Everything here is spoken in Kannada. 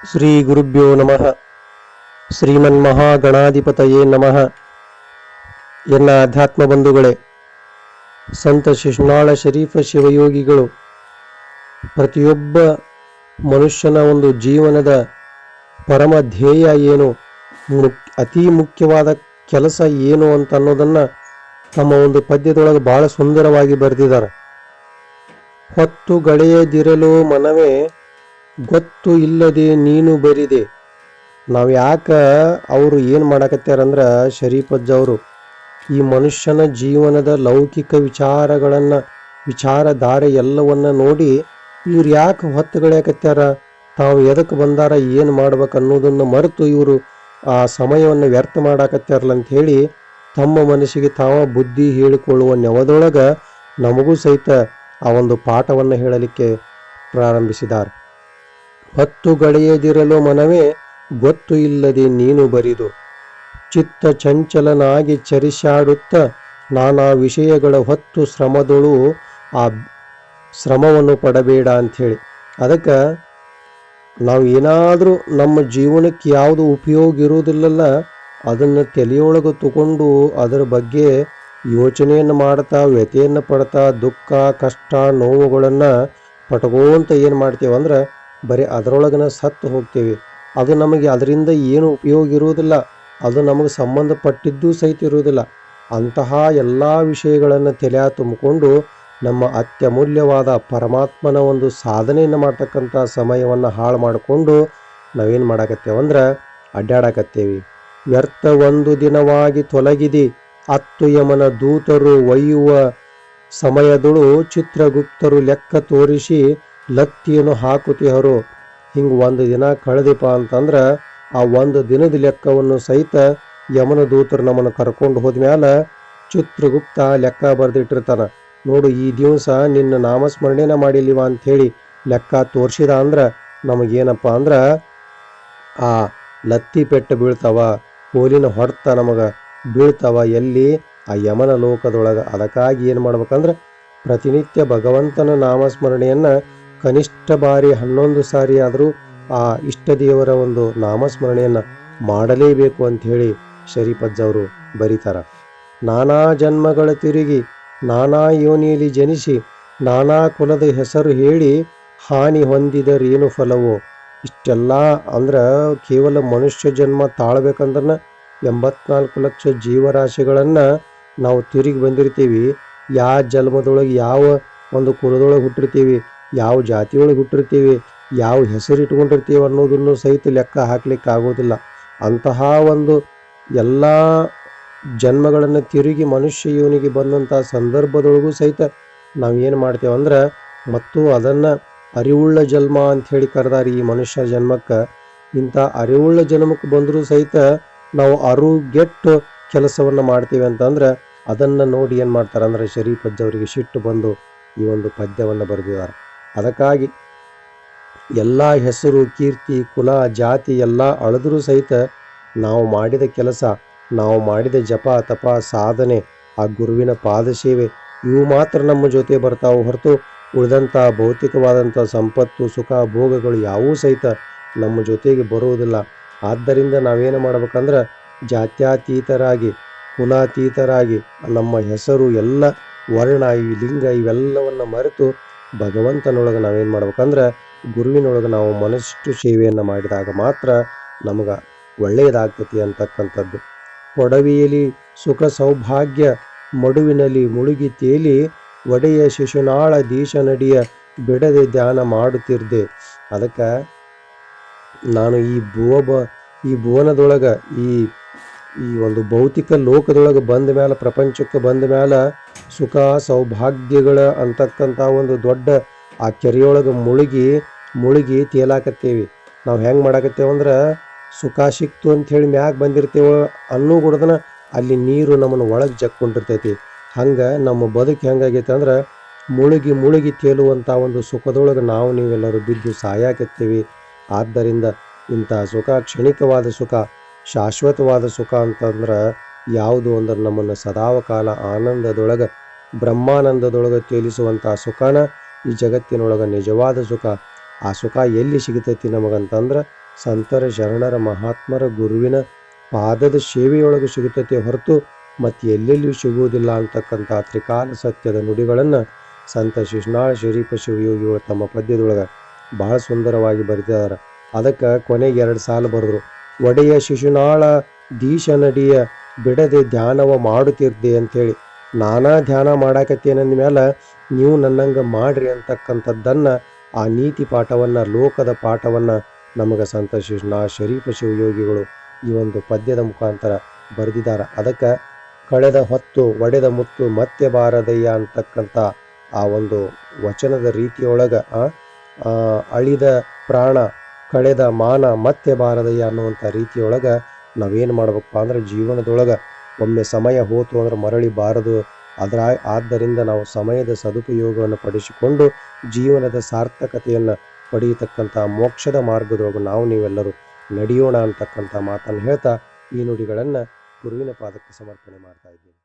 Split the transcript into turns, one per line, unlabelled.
ಶ್ರೀ ಗುರುಭ್ಯೋ ನಮಃ. ಶ್ರೀಮನ್ಮಹಾಗಣಾಧಿಪತಯೇ ನಮಃ. ಎನ್ನ ಅಧ್ಯಾತ್ಮ ಬಂಧುಗಳೇ, ಸಂತ ಶಿಶುನಾಳ ಶರೀಫ ಶಿವಯೋಗಿಗಳು ಪ್ರತಿಯೊಬ್ಬ ಮನುಷ್ಯನ ಒಂದು ಜೀವನದ ಪರಮ ಧ್ಯೇಯ ಏನು, ಅತಿ ಮುಖ್ಯವಾದ ಕೆಲಸ ಏನು ಅಂತ ಅನ್ನೋದನ್ನ ತಮ್ಮ ಒಂದು ಪದ್ಯದೊಳಗೆ ಬಹಳ ಸುಂದರವಾಗಿ ಬರೆದಿದ್ದಾರೆ. ಹೊತ್ತು ಗಳೆಯದಿರಲು ಮನವೇ ಗೊತ್ತು ಇಲ್ಲದೆ ನೀನು ಬರಿದೆ. ನಾವು ಯಾಕೆ ಅವರು ಏನು ಮಾಡಕತ್ಯಾರಂದ್ರೆ, ಶರೀಫಜ್ಜ ಅವರು ಈ ಮನುಷ್ಯನ ಜೀವನದ ಲೌಕಿಕ ವಿಚಾರಧಾರೆ ಎಲ್ಲವನ್ನ ನೋಡಿ ಇವ್ರು ಯಾಕೆ ಹೊತ್ತುಗಳೆಯಕತ್ಯಾರ, ತಾವು ಎದಕ್ಕೆ ಬಂದಾರ, ಏನು ಮಾಡ್ಬೇಕು ಅನ್ನೋದನ್ನು ಮರೆತು ಇವರು ಆ ಸಮಯವನ್ನು ವ್ಯರ್ಥ ಮಾಡಾಕತ್ಯಾರಲ್ಲ ಅಂತ ಹೇಳಿ ತಮ್ಮ ಮನಸ್ಸಿಗೆ ತಾವ ಬುದ್ಧಿ ಹೇಳಿಕೊಳ್ಳುವ ನೆವದೊಳಗ ನಮಗೂ ಸಹಿತ ಆ ಒಂದು ಪಾಠವನ್ನು ಹೇಳಲಿಕ್ಕೆ ಪ್ರಾರಂಭಿಸಿದ್ದಾರೆ. ಹೊತ್ತು ಗಳೆಯದಿರಲು ಮನವೇ ಗೊತ್ತು ಇಲ್ಲದೆ ನೀನು ಬರಿದು, ಚಿತ್ತ ಚಂಚಲನಾಗಿ ಚರಿಸಾಡುತ್ತ ನಾನಾ ವಿಷಯಗಳ ಹೊತ್ತು ಶ್ರಮದೊಳು ಆ ಶ್ರಮವನ್ನು ಪಡಬೇಡ ಅಂಥೇಳಿ. ಅದಕ್ಕೆ ನಾವು ಏನಾದರೂ ನಮ್ಮ ಜೀವನಕ್ಕೆ ಯಾವುದು ಉಪಯೋಗ ಇರುವುದಿಲ್ಲಲ್ಲ ಅದನ್ನು ತಲೆಯೊಳಗೆ ತಗೊಂಡು ಅದರ ಬಗ್ಗೆ ಯೋಚನೆಯನ್ನು ಮಾಡ್ತಾ ವ್ಯಥೆಯನ್ನು ಪಡ್ತಾ ದುಃಖ ಕಷ್ಟ ನೋವುಗಳನ್ನು ಪಟ್ಕೋಂತ ಏನು ಮಾಡ್ತೀವಿ ಅಂದ್ರೆ ಬರೀ ಅದರೊಳಗನ ಸತ್ತು ಹೋಗ್ತೇವೆ. ಅದು ನಮಗೆ ಅದರಿಂದ ಏನು ಉಪಯೋಗ ಇರುವುದಿಲ್ಲ, ಅದು ನಮಗೆ ಸಂಬಂಧಪಟ್ಟಿದ್ದೂ ಸಹಿತ ಇರುವುದಿಲ್ಲ. ಅಂತಹ ಎಲ್ಲ ವಿಷಯಗಳನ್ನು ತಲೆ ತುಂಬಿಕೊಂಡು ನಮ್ಮ ಅತ್ಯಮೂಲ್ಯವಾದ ಪರಮಾತ್ಮನ ಒಂದು ಸಾಧನೆಯನ್ನು ಮಾಡ್ತಕ್ಕಂಥ ಸಮಯವನ್ನು ಹಾಳು ಮಾಡಿಕೊಂಡು ನಾವೇನು ಮಾಡಾಕತ್ತೇವಂದ್ರೆ ಅಡ್ಡಾಡಕತ್ತೇವೆ. ವ್ಯರ್ಥ ಒಂದು ದಿನವಾಗಿ ತೊಲಗಿದಿ ಅತ್ತು ಯಮನ ದೂತರು ಒಯ್ಯುವ ಸಮಯದಳು ಚಿತ್ರಗುಪ್ತರು ಲೆಕ್ಕ ತೋರಿಸಿ ಲತ್ತಿಯನ್ನು ಹಾಕುತ್ತಿಹರು. ಹಿಂಗೆ ಒಂದು ದಿನ ಕಳೆದಿಪ್ಪ ಅಂತಂದ್ರೆ ಆ ಒಂದು ದಿನದ ಲೆಕ್ಕವನ್ನು ಸಹಿತ ಯಮನ ದೂತರು ನಮ್ಮನ್ನು ಕರ್ಕೊಂಡು ಹೋದ್ಮ್ಯಾಲ ಚಿತ್ರಗುಪ್ತ ಲೆಕ್ಕ ಬರೆದಿಟ್ಟಿರ್ತಾನ. ನೋಡು, ಈ ದಿವಸ ನಿನ್ನ ನಾಮಸ್ಮರಣೆನ ಮಾಡಿಲ್ಲಿವ ಅಂಥೇಳಿ ಲೆಕ್ಕ ತೋರಿಸಿದ ಅಂದ್ರೆ ನಮಗೇನಪ್ಪ ಅಂದ್ರೆ ಆ ಲತ್ತಿ ಪೆಟ್ಟು ಬೀಳ್ತಾವ, ಕೋಲಿನ ಹೊಡೆತ ನಮಗೆ ಬೀಳ್ತಾವ ಎಲ್ಲಿ, ಆ ಯಮನ ಲೋಕದೊಳಗೆ. ಅದಕ್ಕಾಗಿ ಏನು ಮಾಡ್ಬೇಕಂದ್ರೆ ಪ್ರತಿನಿತ್ಯ ಭಗವಂತನ ನಾಮಸ್ಮರಣೆಯನ್ನು ಕನಿಷ್ಠ ಬಾರಿ 11 ಸಾರಿ ಆದರೂ ಆ ಇಷ್ಟ ದೇವರ ಒಂದು ನಾಮಸ್ಮರಣೆಯನ್ನು ಮಾಡಲೇಬೇಕು ಅಂಥೇಳಿ ಶರೀಫಜ್ಜ ಅವರು ಬರೀತಾರ. ನಾನಾ ಜನ್ಮಗಳ ತಿರುಗಿ ನಾನಾ ಯೋನಿಯಲ್ಲಿ ಜನಿಸಿ ನಾನಾ ಕುಲದ ಹೆಸರು ಹೇಳಿ ಹಾನಿ ಹೊಂದಿದರೇನು ಫಲವೋ. ಇಷ್ಟೆಲ್ಲ ಅಂದ್ರೆ ಕೇವಲ ಮನುಷ್ಯ ಜನ್ಮ ತಾಳ್ಬೇಕಂದ್ರೆ 84 ಲಕ್ಷ ಜೀವರಾಶಿಗಳನ್ನು ನಾವು ತಿರುಗಿ ಬಂದಿರ್ತೀವಿ. ಯಾವ ಜನ್ಮದೊಳಗೆ ಯಾವ ಒಂದು ಕುಲದೊಳಗೆ ಹುಟ್ಟಿರ್ತೀವಿ, ಯಾವ ಜಾತಿಯೊಳಗೆ ಹುಟ್ಟಿರ್ತೀವಿ, ಯಾವ ಹೆಸರು ಇಟ್ಕೊಂಡಿರ್ತೀವಿ ಅನ್ನೋದನ್ನು ಸಹಿತ ಲೆಕ್ಕ ಹಾಕ್ಲಿಕ್ಕೆ ಆಗೋದಿಲ್ಲ. ಅಂತಹ ಒಂದು ಎಲ್ಲ ಜನ್ಮಗಳನ್ನು ತಿರುಗಿ ಮನುಷ್ಯ ಯೋನಿಗೆ ಬಂದಂಥ ಸಂದರ್ಭದೊಳಗೂ ಸಹಿತ ನಾವೇನು ಮಾಡ್ತೇವಂದ್ರೆ ಮತ್ತು ಅದನ್ನು ಅರಿವುಳ್ಳ ಜನ್ಮ ಅಂಥೇಳಿ ಕರೆದಾರೆ ಈ ಮನುಷ್ಯ ಜನ್ಮಕ್ಕೆ. ಇಂಥ ಅರಿವುಳ್ಳ ಜನ್ಮಕ್ಕೆ ಬಂದರೂ ಸಹಿತ ನಾವು ಅರುಗೆಟ್ಟು ಕೆಲಸವನ್ನು ಮಾಡ್ತೀವಿ ಅಂತಂದ್ರೆ ಅದನ್ನು ನೋಡಿ ಏನು ಮಾಡ್ತಾರೆ ಅಂದರೆ ಶರೀಫಜ್ಜ ಅವರಿಗೆ ಸಿಟ್ಟು ಬಂದು ಈ ಒಂದು ಪದ್ಯವನ್ನು ಬರೆದಿದ್ದಾರೆ. ಅದಕ್ಕಾಗಿ ಎಲ್ಲ ಹೆಸರು ಕೀರ್ತಿ ಕುಲ ಜಾತಿ ಎಲ್ಲ ಅಳೆದರೂ ಸಹಿತ ನಾವು ಮಾಡಿದ ಕೆಲಸ, ನಾವು ಮಾಡಿದ ಜಪ ತಪ ಸಾಧನೆ, ಆ ಗುರುವಿನ ಪಾದಸೇವೆ ಇವು ಮಾತ್ರ ನಮ್ಮ ಜೊತೆ ಬರ್ತಾವೆ ಹೊರತು ಉಳಿದಂಥ ಭೌತಿಕವಾದಂಥ ಸಂಪತ್ತು ಸುಖ ಭೋಗಗಳು ಯಾವೂ ಸಹಿತ ನಮ್ಮ ಜೊತೆಗೆ ಬರುವುದಿಲ್ಲ. ಆದ್ದರಿಂದ ನಾವೇನು ಮಾಡ್ಬೇಕಂದ್ರೆ ಜಾತ್ಯಾತೀತರಾಗಿ ಕುಲಾತೀತರಾಗಿ ನಮ್ಮ ಹೆಸರು ಎಲ್ಲ ವರ್ಣ ಈ ಲಿಂಗ ಇವೆಲ್ಲವನ್ನು ಮರೆತು ಭಗವಂತನೊಳಗೆ ನಾವೇನು ಮಾಡ್ಬೇಕಂದ್ರೆ ಗುರುವಿನೊಳಗೆ ನಾವು ಮನಸ್ಸು ಸೇವೆಯನ್ನು ಮಾಡಿದಾಗ ಮಾತ್ರ ನಮಗೆ ಒಳ್ಳೆಯದಾಗ್ತತಿ ಅಂತಕ್ಕಂಥದ್ದು. ಕೊಡವಿಯಲ್ಲಿ ಸುಖ ಸೌಭಾಗ್ಯ ಮಡುವಿನಲ್ಲಿ ಮುಳುಗಿ ತೇಲಿ ಒಡೆಯ ಶಿಶುನಾಳ ದೀಶನಡಿಯ ಬಿಡದೆ ಧ್ಯಾನ ಮಾಡುತ್ತಿರ್ದೆ. ಅದಕ್ಕೆ ನಾನು ಈ ಭುವನದೊಳಗೆ ಈ ಒಂದು ಭೌತಿಕ ಲೋಕದೊಳಗೆ ಬಂದ ಮೇಲೆ, ಪ್ರಪಂಚಕ್ಕೆ ಬಂದ ಮೇಲೆ ಸುಖ ಸೌಭಾಗ್ಯಗಳ ಅಂತಕ್ಕಂಥ ಒಂದು ದೊಡ್ಡ ಆ ಕೆರೆಯೊಳಗೆ ಮುಳುಗಿ ತೇಲಾಕತ್ತೇವಿ. ನಾವು ಹೆಂಗೆ ಮಾಡಾಕತ್ತೇವಂದ್ರೆ ಸುಖ ಸಿಕ್ತು ಅಂಥೇಳಿ ಮ್ಯಾಗ ಬಂದಿರ್ತೇವೆ ಅನ್ನೂ ಕೂಡದನ ಅಲ್ಲಿ ನೀರು ನಮ್ಮನ್ನು ಒಳಗೆ ಜಕ್ಕೊಂಡಿರ್ತೈತಿ. ಹಂಗೆ ನಮ್ಮ ಬದುಕು ಹೆಂಗಾಗೈತೆ ಅಂದ್ರೆ ಮುಳುಗಿ ತೇಲುವಂಥ ಒಂದು ಸುಖದೊಳಗೆ ನೀವೆಲ್ಲರೂ ಬಿದ್ದು ಸಾಯಾಕತ್ತೀವಿ. ಆದ್ದರಿಂದ ಇಂಥ ಸುಖ ಕ್ಷಣಿಕವಾದ ಸುಖ, ಶಾಶ್ವತವಾದ ಸುಖ ಅಂತಂದ್ರೆ ಯಾವುದು ಅಂದ್ರೆ ನಮ್ಮನ್ನು ಸದಾವಕಾಲ ಆನಂದದೊಳಗೆ ಬ್ರಹ್ಮಾನಂದದೊಳಗೆ ತೇಲಿಸುವಂಥ ಸುಖನ ಈ ಜಗತ್ತಿನೊಳಗೆ ನಿಜವಾದ ಸುಖ. ಆ ಸುಖ ಎಲ್ಲಿ ಸಿಗತೈತಿ ನಮಗಂತಂದ್ರೆ ಸಂತರ ಶರಣರ ಮಹಾತ್ಮರ ಗುರುವಿನ ಪಾದದ ಸೇವೆಯೊಳಗೆ ಸಿಗುತ್ತೈತಿ ಹೊರತು ಮತ್ತು ಎಲ್ಲೆಲ್ಲಿಯೂ ಸಿಗುವುದಿಲ್ಲ ಅಂತಕ್ಕಂಥ ತ್ರಿಕಾಲ ಸತ್ಯದ ನುಡಿಗಳನ್ನು ಸಂತ ಶಿಶುನಾಳ ಶರೀಫ ಶಿವಯೋಗಿಗಳು ತಮ್ಮ ಪದ್ಯದೊಳಗೆ ಬಹಳ ಸುಂದರವಾಗಿ ಬರೆದಿದ್ದಾರೆ. ಅದಕ್ಕೆ ಕೊನೆಗೆ 2 ಸಾಲು ಬರೆದ್ರು. ಒಡೆಯ ಶಿಶುನಾಳ ದೀಶನಡಿಯ ಬಿಡದೆ ಧ್ಯಾನವ ಮಾಡುತ್ತಿರ್ದೆ ಅಂಥೇಳಿ. ನಾನಾ ಧ್ಯಾನ ಮಾಡಾಕತ್ತೇನಂದ ಮೇಲೆ ನೀವು ನನ್ನಂಗೆ ಮಾಡ್ರಿ ಅಂತಕ್ಕಂಥದ್ದನ್ನು ಆ ನೀತಿ ಪಾಠವನ್ನು, ಲೋಕದ ಪಾಠವನ್ನು ನಮಗೆ ಸಂತ ಶಿಶುನಾಳ ಶರೀಫ ಶಿವಯೋಗಿಗಳು ಈ ಒಂದು ಪದ್ಯದ ಮುಖಾಂತರ ಬರೆದಿದ್ದಾರೆ. ಅದಕ್ಕೆ ಕಳೆದ ಹೊತ್ತು ಒಡೆದ ಮುತ್ತು ಮತ್ತೆ ಬಾರದಯ್ಯ ಅಂತಕ್ಕಂಥ ಆ ಒಂದು ವಚನದ ರೀತಿಯೊಳಗೆ ಅಳಿದ ಪ್ರಾಣ ಕಳೆದ ಮಾನ ಮತ್ತೆ ಬಾರದಯ್ಯ ಅನ್ನುವಂಥ ರೀತಿಯೊಳಗೆ ನಾವೇನು ಮಾಡ್ಬೇಕಪ್ಪ ಅಂದ್ರೆ ಜೀವನದೊಳಗೆ ಒಮ್ಮೆ ಸಮಯ ಹೋತು ಅಂದ್ರೆ ಮರಳಿ ಬಾರದು. ಆದ್ದರಿಂದ ನಾವು ಸಮಯದ ಸದುಪಯೋಗವನ್ನು ಪಡಿಸಿಕೊಂಡು ಜೀವನದ ಸಾರ್ಥಕತೆಯನ್ನು ಪಡೆಯತಕ್ಕಂಥ ಮೋಕ್ಷದ ಮಾರ್ಗದೊಳಗೆ ನೀವೆಲ್ಲರೂ ನಡೆಯೋಣ ಅಂತಕ್ಕಂಥ ಮಾತನ್ನು ಹೇಳ್ತಾ ಈ ನುಡಿಗಳನ್ನು ಗುರುವಿನ ಪಾದಕ್ಕೆ ಸಮರ್ಪಣೆ ಮಾಡ್ತಾ ಇದ್ದೀನಿ.